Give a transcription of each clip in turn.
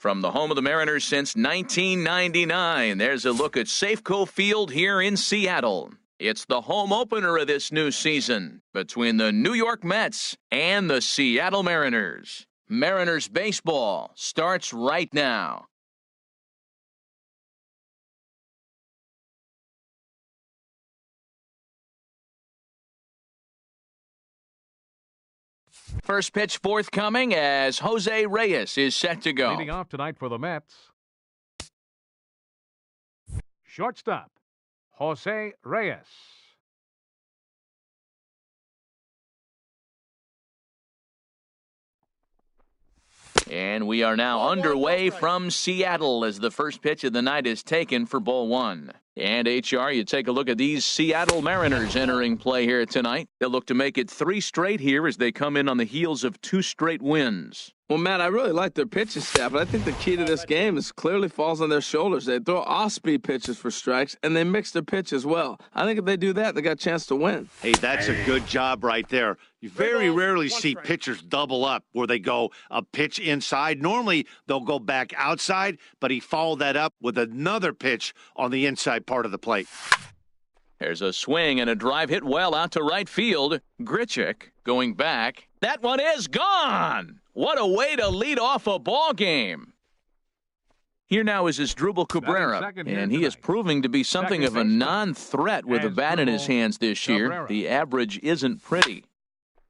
From the home of the Mariners since 1999, there's a look at Safeco Field here in Seattle. It's the home opener of this new season between the New York Mets and the Seattle Mariners. Mariners baseball starts right now. First pitch forthcoming as Jose Reyes is set to go. Leading off tonight for the Mets, shortstop, Jose Reyes. And we are now underway from Seattle as the first pitch of the night is taken for ball one. And HR, you take a look at these Seattle Mariners entering play here tonight. They'll look to make it 3 straight here as they come in on the heels of 2 straight wins. Well, Matt, I really like their pitching staff, but I think the key to this game is clearly falls on their shoulders. They throw off-speed pitches for strikes, and they mix their pitch as well. I think if they do that, they got a chance to win. Hey, that's a good job right there. You very rarely see pitchers double up where they go a pitch inside. Normally, they'll go back outside, but he followed that up with another pitch on the inside part of the plate. There's a swing and a drive hit well out to right field. Grichuk going back. That one is gone. What a way to lead off a ball game. Here now is Asdrubal Cabrera, and he is proving to be something of a non-threat with a bat in his hands this year. The average isn't pretty.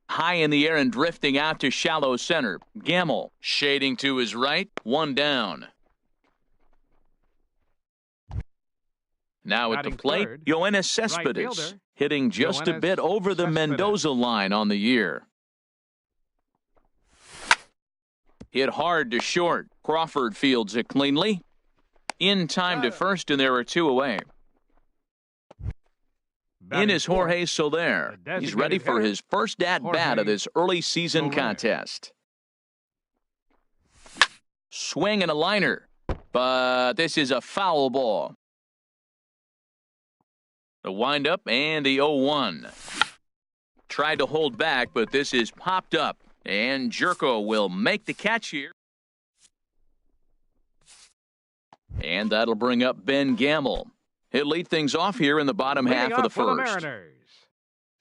High in the air and drifting out to shallow center. Gamble shading to his right, 1 down. Now at the plate, Yoenis Cespedes, hitting just a bit over the Mendoza line on the year. Hit hard to short. Crawford fields it cleanly. In time to first, and there are 2 away. In is Jorge Soler. He's ready for his first at-bat of this early season contest. Swing and a liner, but this is a foul ball. The windup and the 0-1. Tried to hold back, but this is popped up. And Jerko will make the catch here. And that'll bring up Ben Gamble. He'll lead things off here in the bottom half of the first. The Mariners,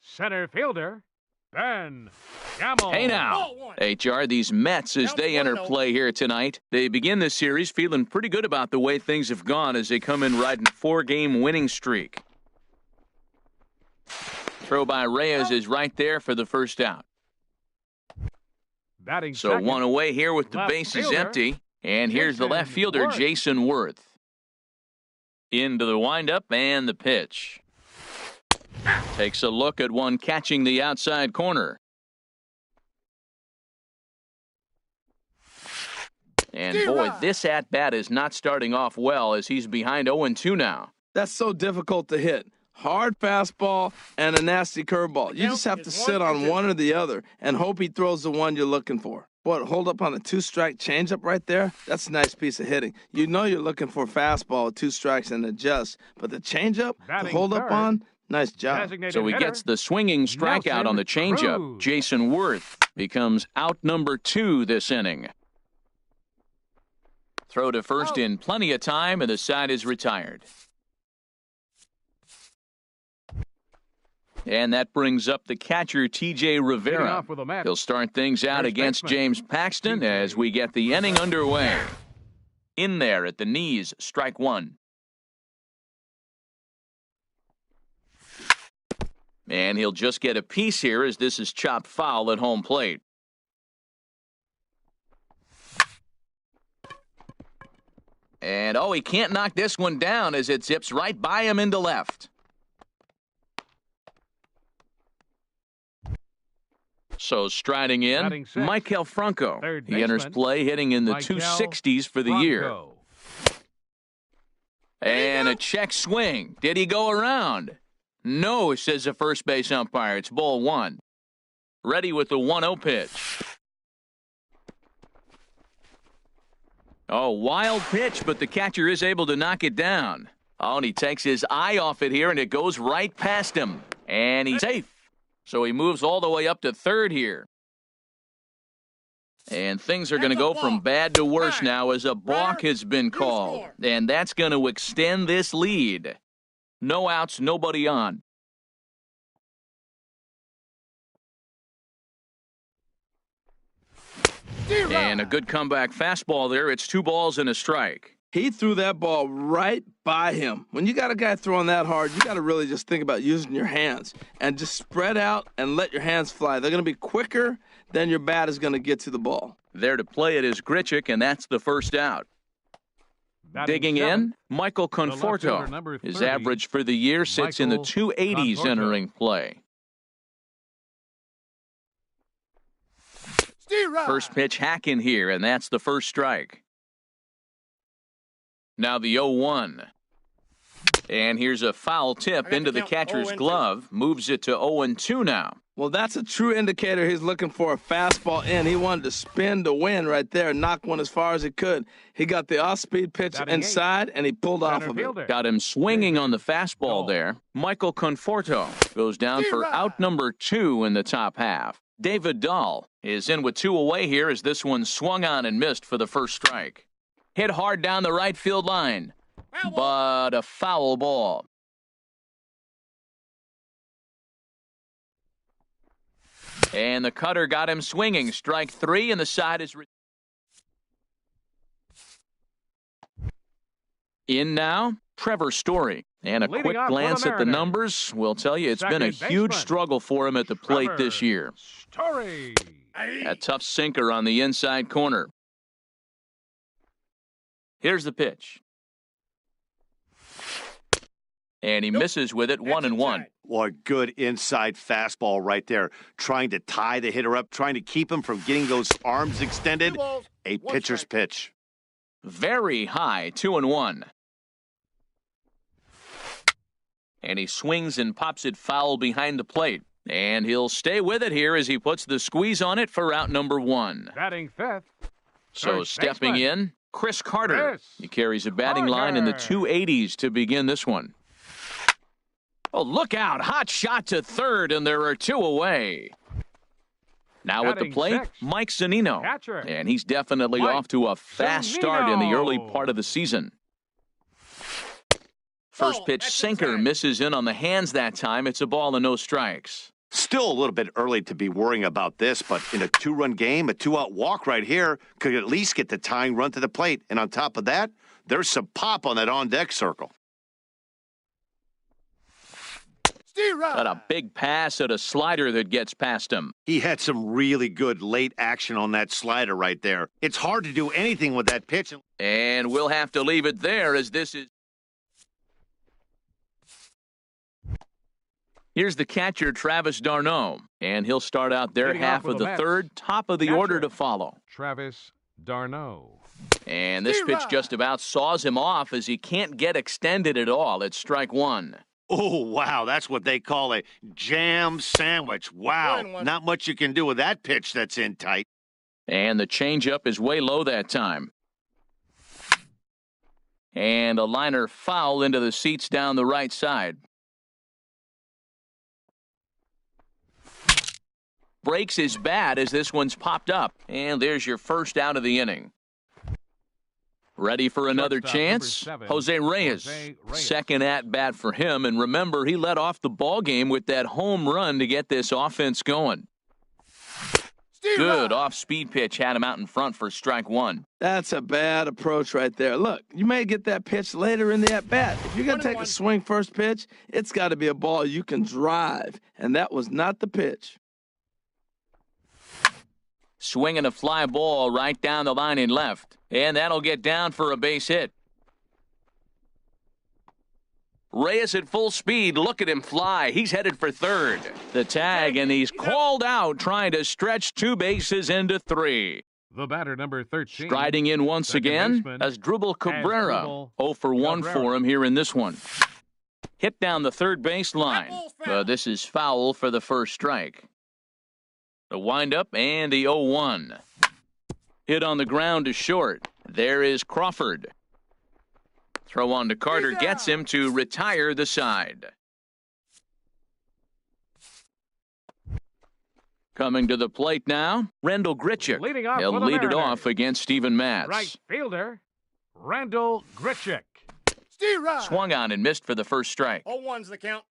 center fielder, Ben Gamble. Hey now, HR, these Mets as they enter play here tonight. They begin this series feeling pretty good about the way things have gone as they come in riding a 4-game winning streak. Throw by Reyes is right there for the first out. So second, 1 away here with the bases empty. And here's the left fielder, Jason Worth. Into the windup and the pitch. Takes a look at one catching the outside corner. And boy, this at-bat is not starting off well as he's behind 0-2 now. That's so difficult to hit. Hard fastball and a nasty curveball. You just have to sit on one or the other and hope he throws the one you're looking for. What, hold up on a 2-strike changeup right there? That's a nice piece of hitting. You know you're looking for a fastball with 2 strikes and adjust, but the changeup, to hold up on, nice job. So he gets the swinging strikeout on the changeup. Jason Worth becomes out number 2 this inning. Throw to first in plenty of time, and the side is retired. And that brings up the catcher, T.J. Rivera. He'll start things out against James Paxton as we get the inning underway. In there at the knees, strike 1. And he'll just get a piece here as this is chopped foul at home plate. And, he can't knock this one down as it zips right by him into left. So striding in, Maikel Franco. He enters play hitting in the 260s for the year. And a check swing. Did he go around? No, says the first base umpire. It's ball 1. Ready with the 1-0 pitch. Wild pitch, but the catcher is able to knock it down. And he takes his eye off it here, and it goes right past him. And he's safe. So he moves all the way up to third here. And things are going to go from bad to worse now as a balk has been called. And that's going to extend this lead. No outs, nobody on. And a good comeback fastball there. It's 2 balls and a strike. He threw that ball right by him. When you got a guy throwing that hard, you got to really just think about using your hands and just spread out and let your hands fly. They're going to be quicker than your bat is going to get to the ball. There to play it is Grichuk, and that's the first out. Digging in, Michael Conforto. His average for the year sits in the 280s entering play. First pitch hack in here, and that's the first strike. Now the 0-1. And here's a foul tip into the catcher's glove. Moves it to 0-2 now. Well, that's a true indicator he's looking for a fastball in. He wanted to spin to win right there, knock one as far as he could. He got the off-speed pitch inside, and he pulled off of it. Got him swinging on the fastball there. Michael Conforto goes down for out number 2 in the top half. David Dahl is in with 2 away here as this one swung on and missed for the first strike. Hit hard down the right field line, but a foul ball. And the cutter got him swinging. Strike 3, and the side is in now. Trevor Story. And a quick glance at the numbers will tell you it's been a huge struggle for him at the plate this year. Story. A tough sinker on the inside corner. Here's the pitch. And he misses with it, 1-1. Well, a good inside fastball right there. Trying to tie the hitter up, trying to keep him from getting those arms extended. A pitcher's pitch. Very high, 2-1. And he swings and pops it foul behind the plate. And he'll stay with it here as he puts the squeeze on it for out number 1. Batting fifth. So stepping in, Chris Carter. He carries a batting line in the 280s to begin this one. Oh, look out. Hot shot to third, and there are 2 away. Now at the plate, Mike Zunino. And he's definitely off to a fast start in the early part of the season. First pitch sinker misses in on the hands that time. It's a ball and no strikes. Still a little bit early to be worrying about this, but in a 2-run game, a 2-out walk right here could at least get the tying run to the plate. And on top of that, there's some pop on that on-deck circle. Got a big pass at a slider that gets past him. He had some really good late action on that slider right there. It's hard to do anything with that pitch. And we'll have to leave it there as this is. Here's the catcher, Travis d'Arnaud, and he'll start out their half of the third, top of the order to follow. Travis d'Arnaud. And this pitch just about saws him off as he can't get extended at all. It's strike 1. Oh, wow, that's what they call a jam sandwich. Wow, not much you can do with that pitch that's in tight. And the changeup is way low that time. And a liner foul into the seats down the right side. Breaks his bat as this one's popped up. And there's your first out of the inning. Ready for another chance? Jose Reyes. Second at bat for him. And remember, he led off the ball game with that home run to get this offense going. Good off-speed pitch had him out in front for strike 1. That's a bad approach right there. Look, you may get that pitch later in the at-bat. If you're going to take a swing first pitch, it's got to be a ball you can drive. And that was not the pitch. Swinging a fly ball right down the line in left. And that'll get down for a base hit. Reyes at full speed. Look at him fly. He's headed for third. The tag, and he's called out trying to stretch 2 bases into 3. The batter, number 13. Striding in once again, Asdrubal Cabrera. 0 for 1 for him here in this one. Hit down the third base line. This is foul for the first strike. The windup and the 0-1. Hit on the ground to short. There is Crawford. Throw on to Carter gets him to retire the side. Coming to the plate now, Randall Grichuk. Leading off He'll for the lead it Mariners. off against Steven Matz. Right fielder, Randall Grichuk. Steve Rye. Swung on and missed for the first strike. 0-1's the count.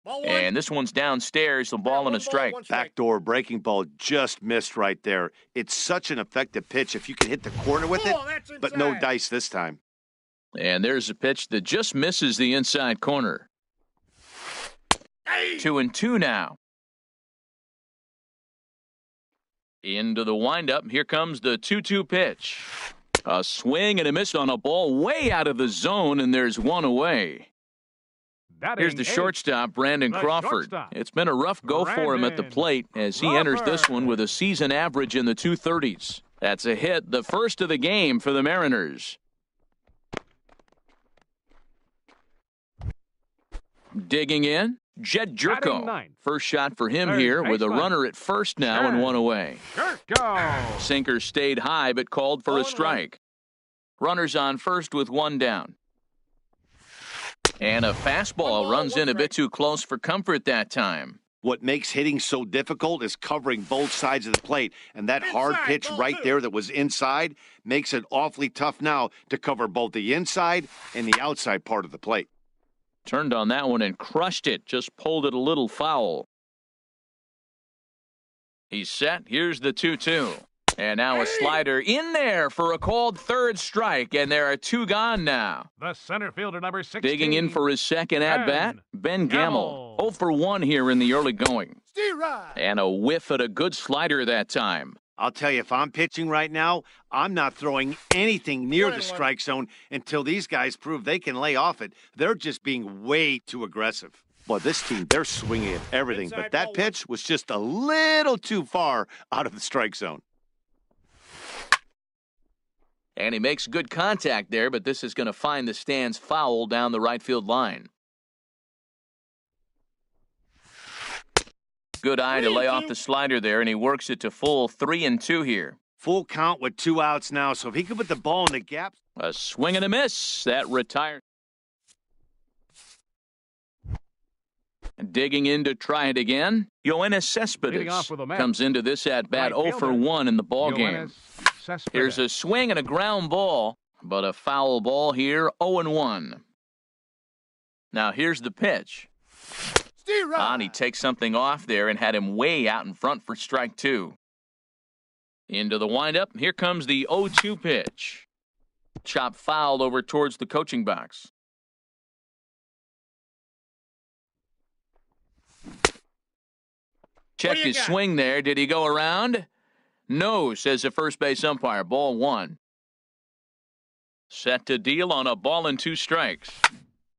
Ball one. And this one's downstairs, the ball and a strike. Backdoor breaking ball just missed right there. It's such an effective pitch if you can hit the corner with it, Oh, that's but no inside. dice this time. And there's a pitch that just misses the inside corner. Hey. 2-2 now. Into the windup. Here comes the 2-2 pitch. A swing and a miss on a ball way out of the zone, and there's one away. Here's the Batting shortstop, Brandon The Crawford. shortstop. It's been a rough go for him at the Brandon plate as he enters this Crawford. one with a season average in the 230s. That's a hit, the first of the game for the Mariners. Digging in, Jed Batting Jerko. ninth. First shot for him Third here with a baseman. runner at first now and Jed. one away. Jerko. Sinker stayed high but called for a 0-1. strike. Runners on first with one down. And a fastball One ball, runs one in a bit strike. too close for comfort that time. What makes hitting so difficult is covering both sides of the plate. And that hard Inside, pitch ball right two. there that was inside makes it awfully tough now to cover both the inside and the outside part of the plate. Turned on that one and crushed it. Just pulled it a little foul. He's set. Here's the 2-2. And now a slider in there for a called third strike. And there are two gone now. The center fielder, number 16. Digging in for his second at-bat, Ben Gamel. 0 for 1 here in the early going. Steve Rye. And a whiff at a good slider that time. I'll tell you, if I'm pitching right now, I'm not throwing anything near One the and one. strike zone until these guys prove they can lay off it. They're just being way too aggressive. Well, this team, they're swinging at everything, Inside but that ball one. pitch was just a little too far out of the strike zone. And he makes good contact there, but this is going to find the stands foul down the right field line. Good eye to lay off the slider there, and he works it to full 3-2 here. Full count with 2 outs now, so if he could put the ball in the gap. A swing and a miss. That retires. Digging in to try it again. Yoenis Leading off with a Cespedes match. comes into this at-bat Right 0 for fielder, 1 in the ball game. Yoenis Cespedes. Here's a swing and a ground ball, but a foul ball here, 0-1. Now here's the pitch. Steve Rye. And he takes something off there and had him way out in front for strike 2. Into the windup. Here comes the 0-2 pitch. Chop fouled over towards the coaching box. Checked you his got? swing there. Did he go around? No, says the first base umpire. Ball 1. Set to deal on a ball and 2 strikes.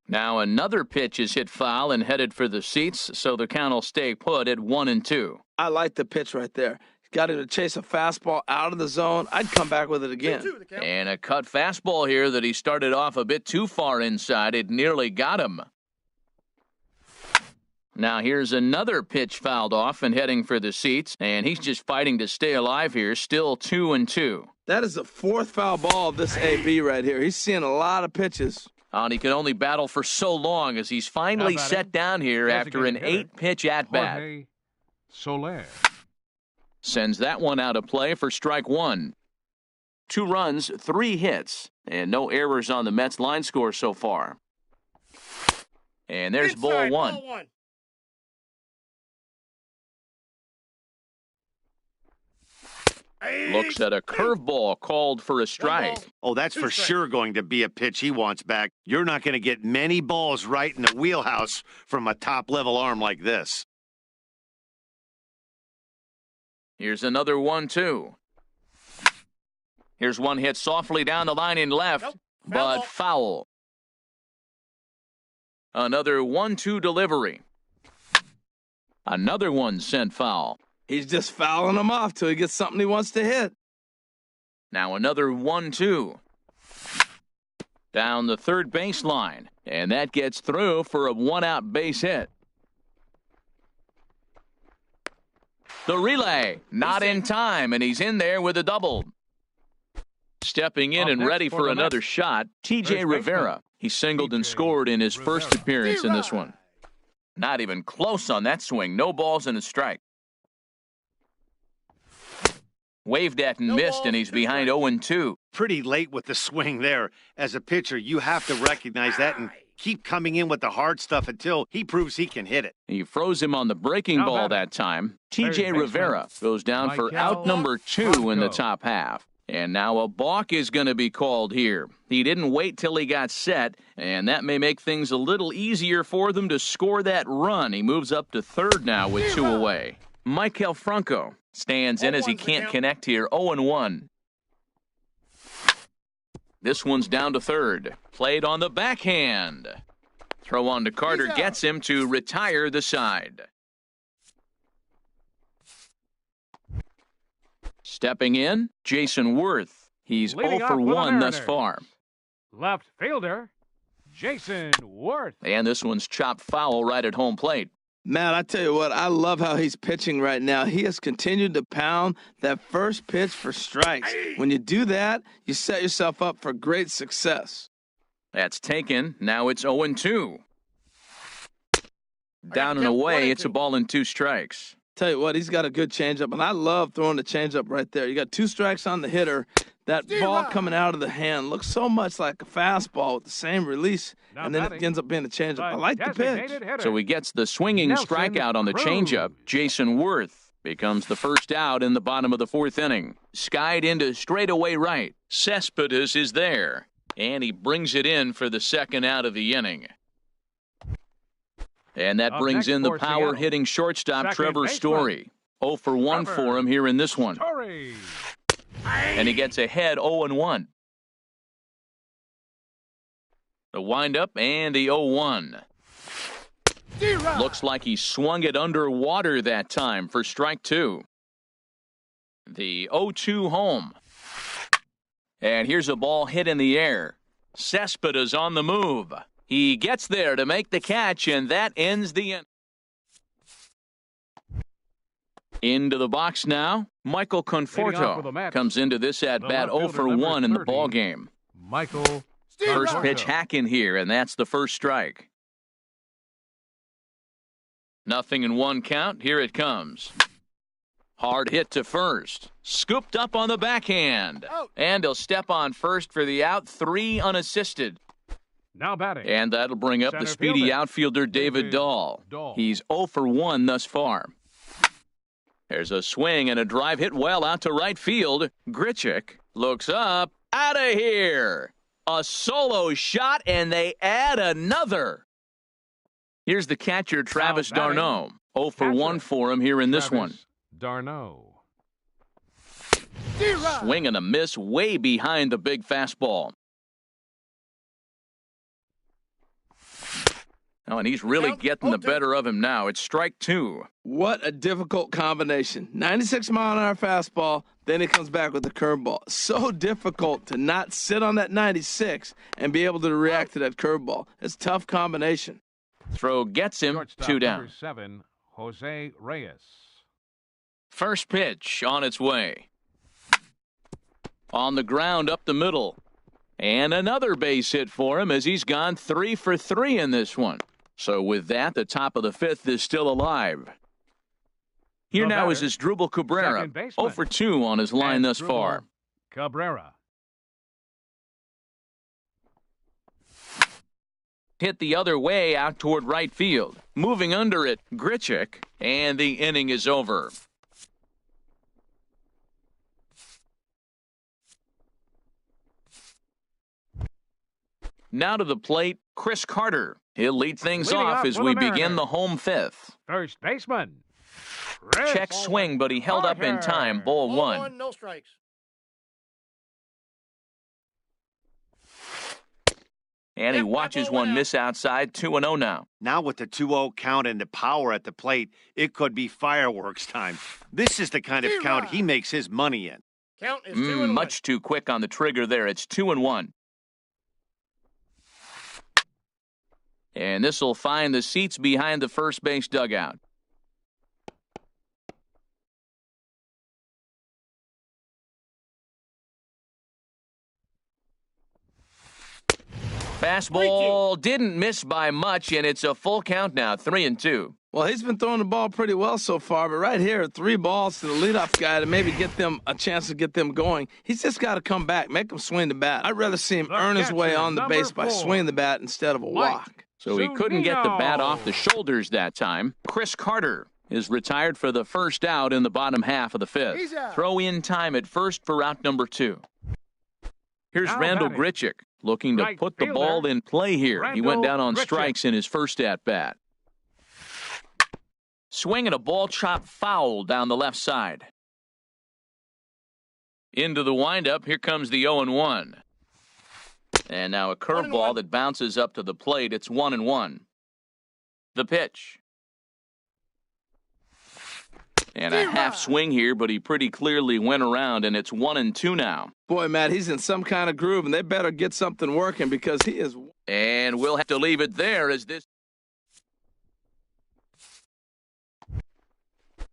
Now another pitch is hit foul and headed for the seats, so the count will stay put at 1-2. I like the pitch right there. Got him to chase a fastball out of the zone. I'd come back with it again. 2-2 the count. And a cut fastball here that he started off a bit too far inside. It nearly got him. Now here's another pitch fouled off and heading for the seats, and he's just fighting to stay alive here, still 2-2. That is the 4th foul ball of this AB right here. He's seeing a lot of pitches. And he can only battle for so long as he's finally Now batting, set down here after an designated hitter, 8-pitch at-bat. Jorge Soler. Sends that one out of play for strike 1. 2 runs, 3 hits, and no errors on the Mets line score so far. And there's Inside, ball 1. Ball 1. Looks at a curveball called for a strike. Oh, that's 2 for strikes. sure going to be a pitch he wants back. You're not going to get many balls right in the wheelhouse from a top-level arm like this. Here's another 1-2. Here's one hit softly down the line in left, Nope. but ball. foul. Another 1-2 delivery. Another one sent foul. He's just fouling them off till he gets something he wants to hit. Now another 1-2. Down the third baseline, and that gets through for a 1-out base hit. The relay, not in time, and he's in there with a double. Stepping in Up and next ready for for the another Mets, shot, T.J. first Rivera. baseman, He singled and scored in his first appearance in this one. Not even close on that swing. No balls and a strike. Waved at and missed, and he's behind 0-2. Pretty late with the swing there. As a pitcher, you have to recognize that and keep coming in with the hard stuff until he proves he can hit it. He froze him on the breaking ball that time. TJ Rivera goes down for out number 2 in the top half. And now a balk is going to be called here. He didn't wait till he got set, and that may make things a little easier for them to score that run. He moves up to third now with 2 away. Maikel Franco stands in as he can't connect here, 0-1. This one's down to third. Played on the backhand. Throw on to Carter gets him to retire the side. Stepping in, Jason Worth. He's Leading 0 for off with 1 thus far. Left fielder, Jason Worth. And this one's chopped foul right at home plate. Matt, I tell you what, I love how he's pitching right now. He has continued to pound that first pitch for strikes. When you do that, you set yourself up for great success. That's taken. Now it's 0-2. Down and away, it's a ball and 2 strikes. Tell you what, he's got a good changeup, and I love throwing the changeup right there. You got 2 strikes on the hitter. That ball coming out of the hand looks so much like a fastball with the same release, and then it ends up being a changeup. I like the pitch. So he gets the swinging strikeout on the changeup. Jason Worth becomes the first out in the bottom of the 4th inning. Skied into straightaway right. Cespedes is there, and he brings it in for the 2nd out of the inning. And that brings in the power-hitting shortstop, Trevor Story. 0 for 1 for him here in this one. And he gets ahead 0-1. The windup and the 0-1. Looks like he swung it underwater that time for strike 2. The 0-2 home. And here's a ball hit in the air. Cespedes on the move. He gets there to make the catch, and that ends the inning. Into the box now, Michael Conforto comes into this at-bat 0 for 1 in the ballgame. Michael. First pitch hacking here, and that's the first strike. 0-1 count. Here it comes. Hard hit to first. Scooped up on the backhand. And he'll step on first for the out. 3 unassisted. Now batting. And that'll bring up the speedy outfielder David Dahl. He's 0 for 1 thus far. There's a swing and a drive hit well out to right field. Grichuk looks up. Out of here. A solo shot, and they add another. Here's the catcher, Travis d'Arnaud. 0 for 1 for him here in this one. d'Arnaud. Swing and a miss way behind the big fastball. Oh, and he's really getting the better of him now. It's strike 2. What a difficult combination. 96-mile-an-hour fastball, then he comes back with the curveball. So difficult to not sit on that 96 and be able to react to that curveball. It's a tough combination. Throw gets him. Shortstop 2 down. Number 7, Jose Reyes. First pitch on its way. On the ground up the middle. And another base hit for him as he's gone 3 for 3 in this one. So with that, the top of the 5th is still alive. Here now is Asdrubal Cabrera, 0 for 2 on his line thus far. Cabrera. Hit the other way out toward right field. Moving under it, Grichuk, and the inning is over. Now to the plate, Chris Carter. He'll lead things off as we begin the home 5th. First baseman. Check swing, but he held up in time. Ball 1. No strikes. And he watches one miss outside. 2-0 now. Now with the 2-0 count and the power at the plate, it could be fireworks time. This is the kind of count he makes his money in. Count is 2-1. Much too quick on the trigger there. It's 2-1. And this will find the seats behind the first base dugout. Fastball didn't miss by much, and it's a full count now, 3-2. Well, he's been throwing the ball pretty well so far, but right here, 3 balls to the leadoff guy to maybe get them a chance to get them going. He's just got to come back, make him swing the bat. I'd rather see him earn his way on the base by swinging the bat instead of a walk. So he couldn't get the bat off the shoulders that time. Chris Carter is retired for the first out in the bottom half of the 5th. Throw in time at first for out number 2. Here's Now Randall batting. Grichuk looking to Right put the fielder, ball in play here. He went Randall down on Grichuk. strikes in his first at-bat. Swinging a ball chopped foul down the left side. Into the windup, here comes the 0-1. And now a curveball that bounces up to the plate. It's 1-1. The pitch. And a half swing here, but he pretty clearly went around, and it's 1-2 now. Boy, Matt, he's in some kind of groove, and they better get something working because he is. And we'll have to leave it there as this.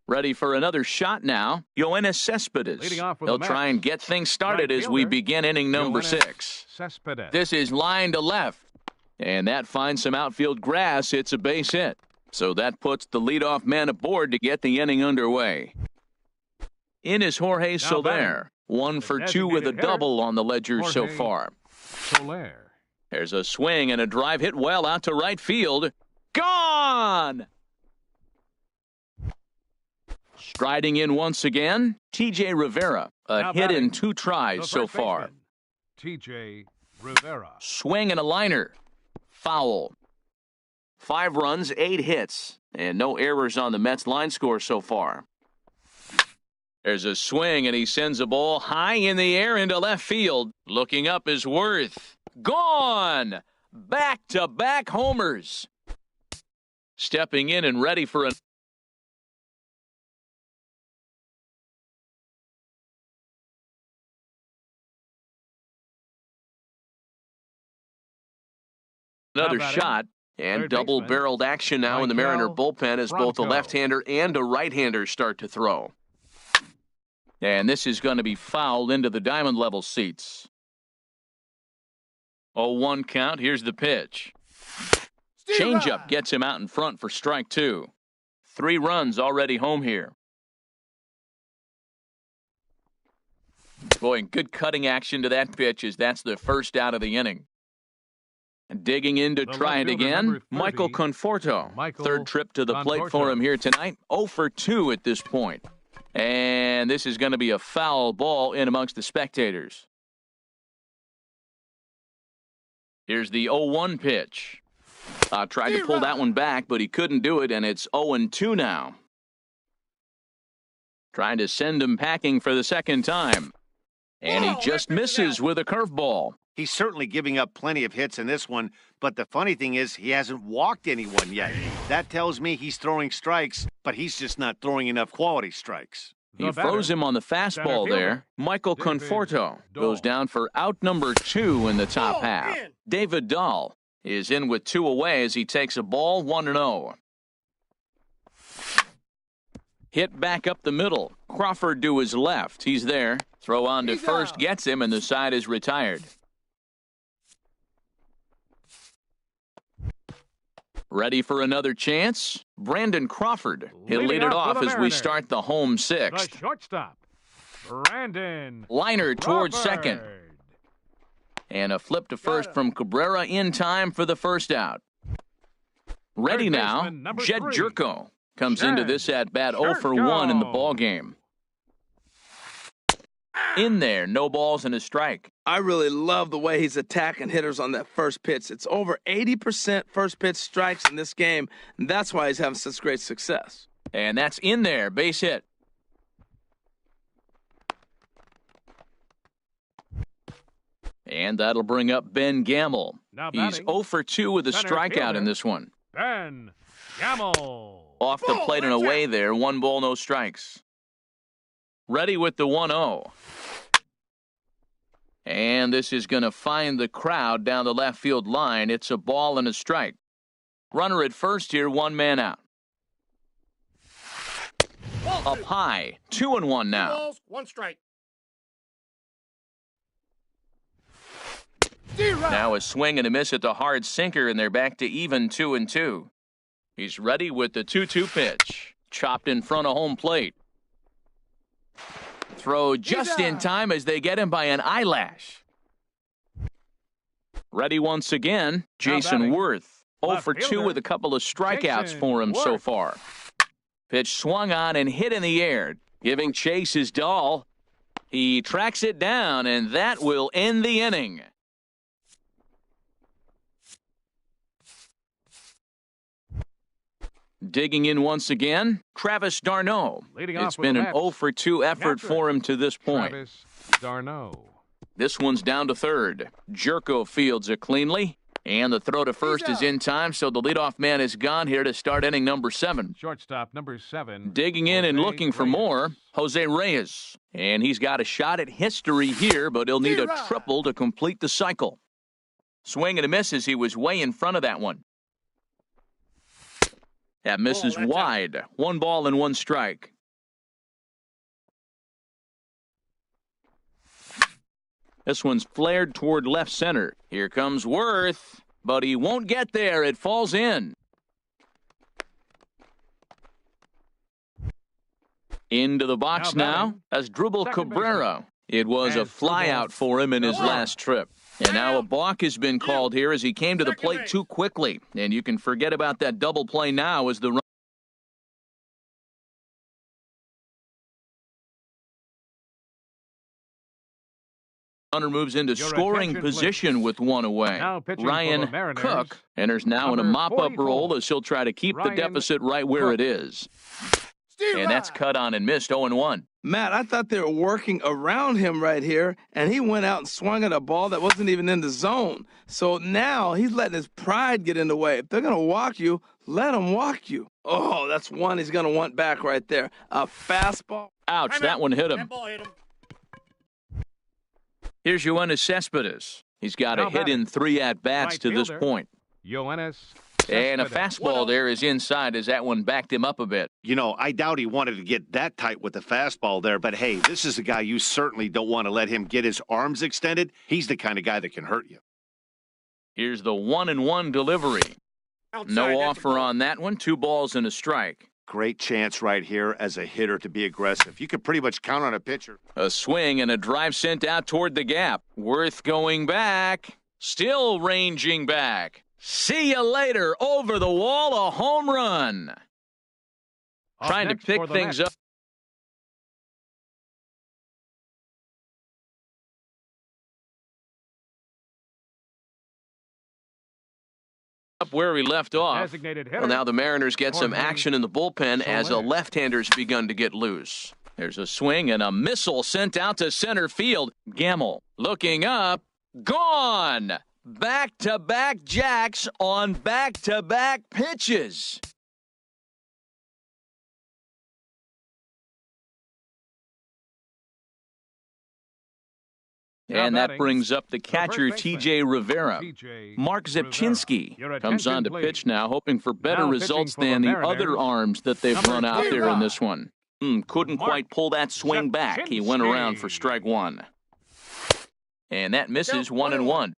Ready for another shot now. Yoenis Cespedes. Leading off with He'll the try Mets. and get things started Right as we fielder, begin inning number Yoenis 6. Cespedes. This is line to left. And that finds some outfield grass. It's a base hit. So that puts the leadoff man aboard to get the inning underway. In is Jorge Soler. batting, 1 for 2 with a designated hitter, double on the ledger so Jorge far. Soler. There's a swing and a drive hit well out to right field. Gone! Striding in once again, T.J. Rivera. A Now hit batting, in 2 The tries so first far. baseman, T.J. Rivera. Swing and a liner. Foul. 5 runs, 8 hits, and no errors on the Mets line score so far. There's a swing, and he sends a ball high in the air into left field. Looking up is Worth. Gone! Back-to-back homers. Stepping in and ready for another Now batting, shot. And third double-barreled action now in the Mariner Michael bullpen as both a Franco. left-hander and a right-hander start to throw. And this is going to be fouled into the diamond level seats. 0-1 count. Here's the pitch. Changeup gets him out in front for strike 2. 3 runs already home here. Boy, good cutting action to that pitch as that's the first out of the inning. Digging in to The try left it fielder, again, number 30, Michael Conforto. Michael Third trip to the plate for Conforto. him here tonight. 0 for 2 at this point. And this is going to be a foul ball in amongst the spectators. Here's the 0-1 pitch. Tried to pull that one back, but he couldn't do it, and it's 0-2 now. Trying to send him packing for the second time. And he just misses with a curveball. He's certainly giving up plenty of hits in this one, but the funny thing is he hasn't walked anyone yet. That tells me he's throwing strikes, but he's just not throwing enough quality strikes. He The froze batter, him on the fastball center there. fielder, Michael David Conforto goes Dahl. down for out number 2 in the top Ball half. in. David Dahl is in with 2 away as he takes a ball 1-0. Hit back up the middle. Crawford to his left. He's there. Throw on to He's first, out. gets him, and the side is retired. Ready for another chance? Brandon Crawford. He'll Leading lead it off off for the as we Mariners. start the home The 6th. shortstop, Brandon Liner towards Crawford. second. And a flip to first Got from Cabrera in time for the first out. Ready Third now, baseman, number Jed 3. Jerko comes Jed into this at-bat 0 for 1 in the Jerko. ball game. In there, no balls and a strike. I really love the way he's attacking hitters on that first pitch. It's over 80% first pitch strikes in this game, and that's why he's having such great success. And that's in there, base hit. And that'll bring up Ben Gamble. Now He's batting, 0 for 2 with a center strikeout fielder. in this one. Ben Gamble. Off the Ball, plate and watch away out. there, 1 ball, no strikes. Ready with the 1-0. And this is going to find the crowd down the left field line. It's a ball and a strike. Runner at first here, 1 man out. Ball Up 2. high, 2-1 now. Balls, 1 strike. Strike. Now a swing and a miss at the hard sinker, and they're back to even 2-2. He's ready with the 2-2 pitch. Chopped in front of home plate. Throw just in time as they get him by an eyelash. Ready once again, Jason Worth. 0 for 2 with a couple of strikeouts for him so far. Pitch swung on and hit in the air, giving Chase his doll. He tracks it down, and that will end the inning. Digging in once again, Travis d'Arnaud. It's been an 0 for 2 effort for him to this point. Travis d'Arnaud. This one's down to third. Jerko fields it cleanly, and the throw to first is in time, so the leadoff man is gone here to start inning number 7. Shortstop number 7. Digging in and Jose looking for Reyes. more, Jose Reyes. And he's got a shot at history here, but he'll need a triple to complete the cycle. Swing and a miss as he was way in front of that one. That misses wide. 1 ball and 1 strike. This one's flared toward left center. Here comes Worth, but he won't get there. It falls in. Into the box now as Drupal Cabrera. It was a flyout for him in his last trip. And now a balk has been called here as he came to the plate too quickly. And you can forget about that double play now as the runner moves into scoring position with 1 away. Ryan Cook enters now in a mop-up role as he'll try to keep the deficit right where it is. And that's cut on and missed 0-1. Matt, I thought they were working around him right here, and he went out and swung at a ball that wasn't even in the zone. So now he's letting his pride get in the way. If they're going to walk you, let them walk you. Oh, that's one he's going to want back right there. A fastball. Ouch, that one hit him. That ball hit him. Here's Yoenis Cespedes. He's got a hit in 3 at-bats to this point. Yoenis And a Cespedes. fastball there is inside as that one backed him up a bit. You know, I doubt he wanted to get that tight with the fastball there, but hey, this is a guy you certainly don't want to let him get his arms extended. He's the kind of guy that can hurt you. Here's the 1-1 delivery. Outside, No that's a offer ball. on that one. 2 balls and a strike. Great chance right here as a hitter to be aggressive. You can pretty much count on a pitcher. A swing and a drive sent out toward the gap. Worth going back. Still ranging back. See you later. Over the wall, a home run. Up Trying to next pick for the things Mets. up where we left off. Designated hitter. Well, now the Mariners get some Jorge action in the bullpen as a Soler. left-hander's begun to get loose. There's a swing and a missile sent out to center field. Gamble looking up. Gone. Back-to-back jacks on back-to-back pitches. Now And that batting, brings up the first catcher, baseman, T.J. Rivera. T.J. Mark Rivera. Zepchinski Your comes on to attention, pitch please. now, hoping for better Now results pitching for than the the other Mariners, arms that they've number run out there in 3. this one. Couldn't Mark quite pull that swing back. He went around for Zepchinski. strike 1. And that misses Go, 1-1.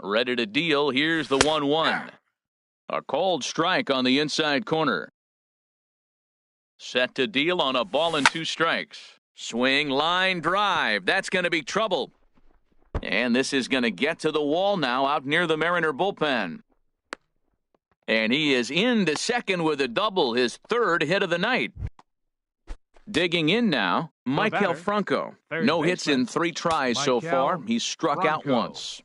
Ready to deal. Here's the 1-1. A called strike on the inside corner. Set to deal on a ball and 2 strikes. Swing, line, drive. That's going to be trouble. And this is going to get to the wall now out near the Mariner bullpen. And he is into second with a double, his 3rd hit of the night. Digging in now, Maikel batter, Franco. third No hits in baseman, 3 tries so Maikel far. He's struck out Franco. once.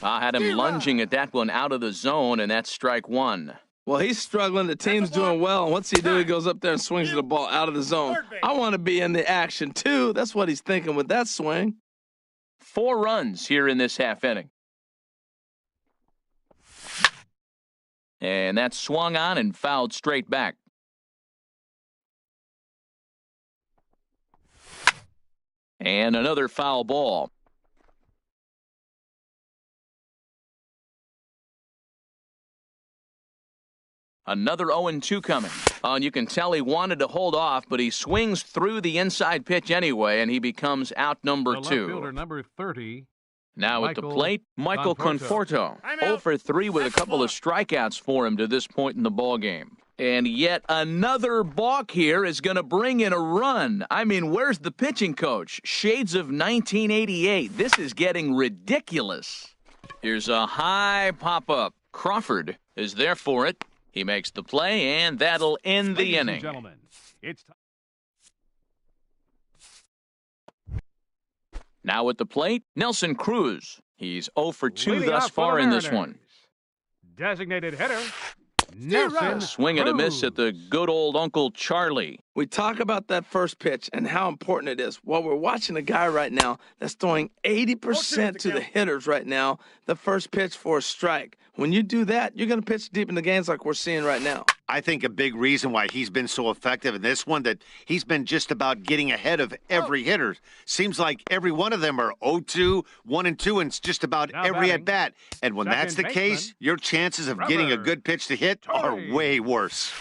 I had him lunging at that one out of the zone, and that's strike 1. Well, he's struggling. The team's doing well. And what's he do? He goes up there and swings the ball out of the zone. I want to be in the action, too. That's what he's thinking with that swing. 4 runs here in this half inning. And that's swung on and fouled straight back. And another foul ball. Another 0-2 coming. And you can tell he wanted to hold off, but he swings through the inside pitch anyway, and he becomes out number The left 2. fielder, number 30. Now at the Michael plate, Michael Conforto. Conforto. 0 for 3 with a couple of strikeouts for him to this point in the ballgame. And yet another balk here is going to bring in a run. I mean, where's the pitching coach? Shades of 1988. This is getting ridiculous. Here's a high pop-up. Crawford is there for it. He makes the play, and that'll end the Ladies and inning. gentlemen, it's time. Now at the plate, Nelson Cruz. He's 0 for 2 Leading thus off for far the in this one. Mariners. Designated hitter, Nelson Swing and a miss at the good old Uncle Charlie. We talk about that first pitch and how important it is. Well, we're watching a guy right now that's throwing 80% to the hitters right now, the first pitch for a strike. When you do that, you're going to pitch deep in the games like we're seeing right now. I think a big reason why he's been so effective in this one that he's been just about getting ahead of every hitter. Seems like every one of them are 0-2, 1-2, and it's just about Now every batting, at bat. And when that's the second case, baseman, your chances of getting a Trevor good pitch to hit are Torrey. way worse.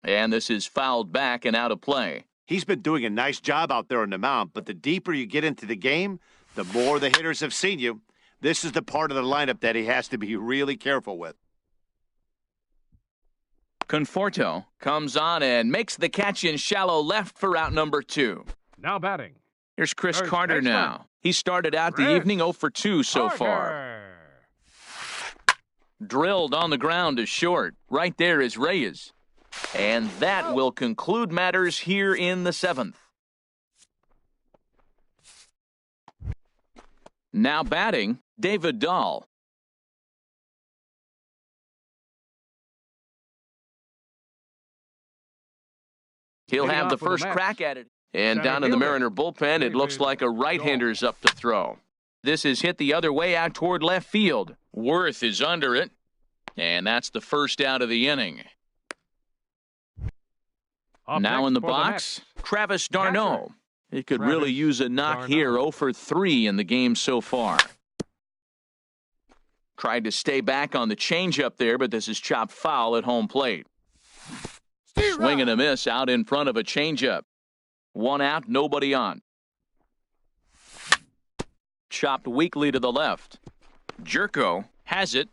And this is fouled back and out of play. He's been doing a nice job out there on the mound, but the deeper you get into the game, the more the hitters have seen you. This is the part of the lineup that he has to be really careful with. Conforto comes on and makes the catch in shallow left for out number 2. now batting. Here's Chris First Carter baseman. now. He started out the Chris evening 0 for 2 so far. Carter. Drilled on the ground to short. Right there is Reyes. And that will conclude matters here in the 7th. Now batting, David Dahl. He'll Leading have the off with the first Mets. crack at it. And Center down in the fielder, Mariner bullpen, it looks David like a right-hander's up to throw. This is hit the other way out toward left field. Worth is under it. And that's the first out of the inning. Up Now next in the for box, Mets. Travis d'Arnaud. He could Travis really use a knock d'Arnaud. here, 0 for 3 in the game so far. Tried to stay back on the changeup there, but this is chopped foul at home plate. Swing and a miss out in front of a changeup. 1 out, nobody on. Chopped weakly to the left. Jerko has it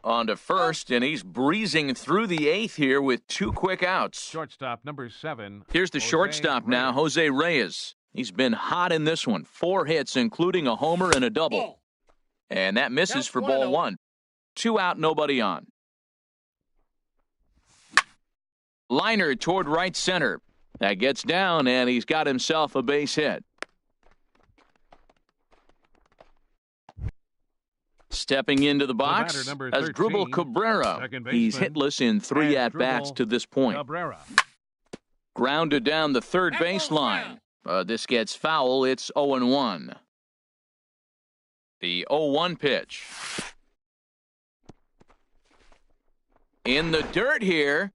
on to first, and he's breezing through the 8th here with 2 quick outs. Shortstop number 7. Here's the Jose shortstop now, Reyes. Jose Reyes. He's been hot in this one. 4 hits, including a homer and a double. And that misses for ball 1. 2 out, nobody on. Liner toward right center. That gets down, and he's got himself a base hit. Stepping into the box batter, number as Dribble 13, Cabrera. second He's baseman, hitless in 3 and at-bats Dribble to this point. Cabrera. Grounded down the third baseline. This gets foul. It's 0-1. The 0-1 pitch. In the dirt here.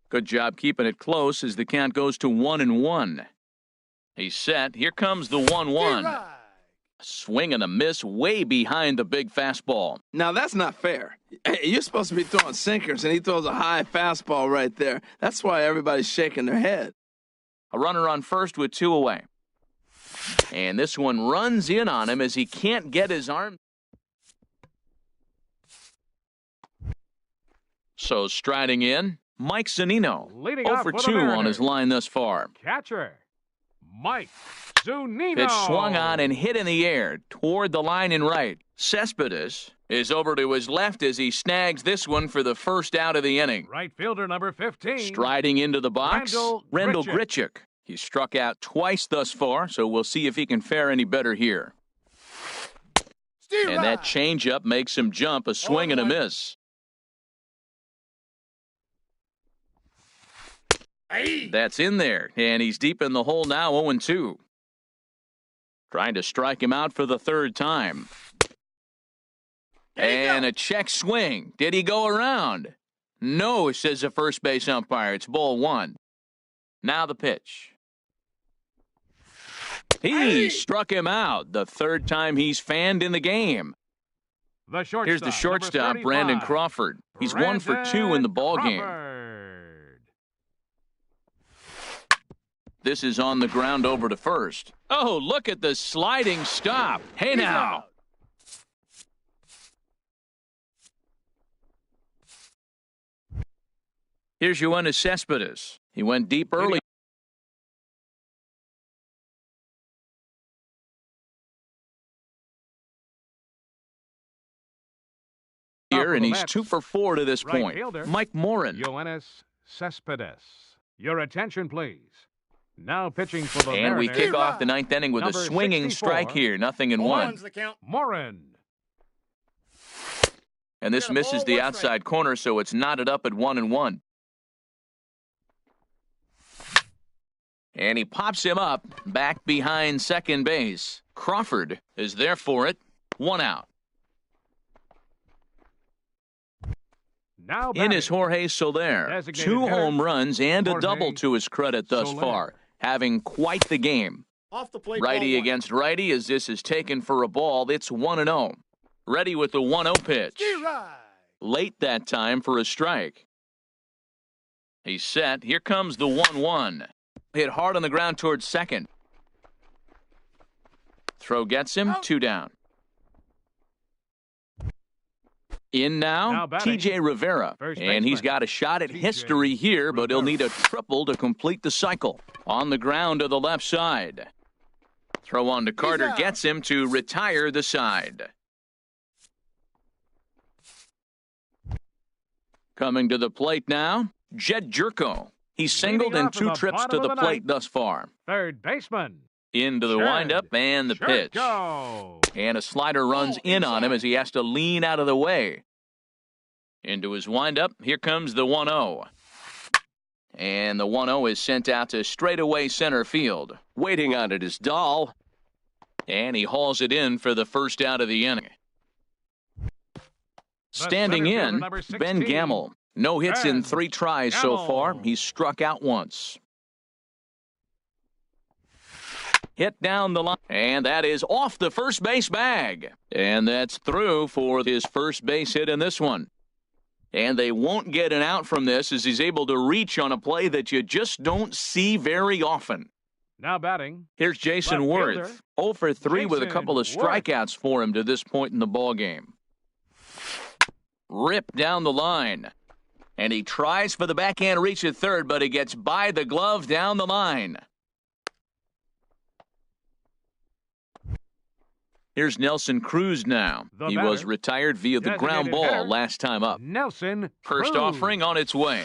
Good job keeping it close as the count goes to 1-1. He's set. Here comes the 1-1. Swing and a miss way behind the big fastball. Now, that's not fair. Hey, you're supposed to be throwing sinkers, and he throws a high fastball right there. That's why everybody's shaking their head. A runner on first with 2 away. And this one runs in on him as he can't get his arm. So striding in, Mike Zunino. Leading 0 off for for the 2 on Mariners. his line thus far. Catcher, Mike Zunino. Pitch swung on and hit in the air toward the line and right. Cespedes is over to his left as he snags this one for the first out of the inning. Right fielder number 15. Striding into the box, Randall Grichuk. He's struck out twice thus far, so we'll see if he can fare any better here. And that changeup makes him jump, a swing and a miss. That's in there, and he's deep in the hole now, 0-2. Trying to strike him out for the 3rd time. And a check swing. Did he go around? No, says the first base umpire. It's ball 1. Now the pitch. He struck him out, the 3rd time he's fanned in the game. The shortstop, Here's the shortstop, number Brandon 35, Crawford. He's 1 for 2 in the ball game. Crawford. This is on the ground over to first. Oh, look at the sliding stop. Hey He's now. out. Here's Yoenis Cespedes. He went deep early. Here, and he's 2 for 4 to this Right point. fielder, Mike Morin. Yoenis Cespedes. Your attention, please. Now pitching for the And we Mariners, kick off the ninth inning with a Number swinging 64. strike here, 0-1. One's the count. Morin. And this Got a misses ball, the one outside strike. corner, so it's knotted up at 1-1. And he pops him up back behind second base. Crawford is there for it. 1 out. Now In batting. is Jorge Soler. Designated 2 hitter, home runs and a Jorge double to his credit thus Soler. far. Having quite the game. Off the plate. Righty ball one. against righty as this is taken for a ball. It's 1-0. Ready with the 1-0 pitch. Strike. Late that time for a strike. He's set. Here comes the 1-1. Hit hard on the ground towards second. Throw gets him. Out. 2 down. In now Now batting. T.J. Rivera. First And he's baseman, got a shot at T.J. history here, but he'll Rivera. need a triple to complete the cycle. On the ground to the left side. Throw on to Carter out. gets him to retire the side. Coming to the plate now, Jed Jerko. He's singled Leading in off 2 of the trips to bottom the of the plate ninth. thus far. Third baseman. Into the Jed windup and the pitch. Jerko. And a slider runs Oh, in on him inside. as he has to lean out of the way. Into his windup, here comes the 1-0. And the 1-0 is sent out to straightaway center field. Waiting on it is Dahl. And he hauls it in for the first out of the inning. Standing center fielder, in, number Ben 16. Gamble. No hits in Ben 3 tries so far. Gamble. He's struck out once. Hit down the line, and that is off the first base bag. And that's through for his first base hit in this one. And they won't get an out from this as he's able to reach on a play that you just don't see very often. Now batting. Here's Jason Left Worth, fielder, 0 for 3 with a Jason couple of Worth. strikeouts for him to this point in the ball game. Rip down the line. And he tries for the backhand reach at third, but he gets by the glove down the line. Here's Nelson Cruz now. The He batter, was retired via the ground designated ball hitter, last time up. Nelson First Cruz. offering on its way.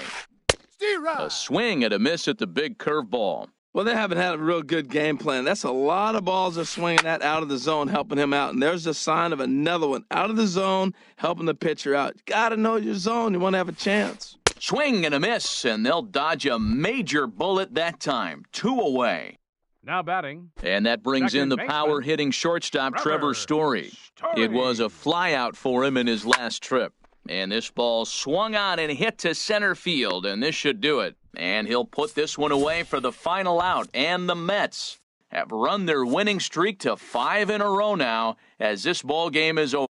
Strike. A swing and a miss at the big curveball. Well, they haven't had a real good game plan. That's a lot of balls they're swinging at out of the zone, helping him out. And there's a sign of another one out of the zone, helping the pitcher out. You got to know your zone. You want to have a chance. Swing and a miss, and they'll dodge a major bullet that time. 2 away. Now batting. And that brings in Second the baseman, power-hitting shortstop, Trevor Story. It was a flyout for him in his last trip. And this ball swung on and hit to center field, and this should do it. And he'll put this one away for the final out. And the Mets have run their winning streak to 5 in a row now as this ball game is over.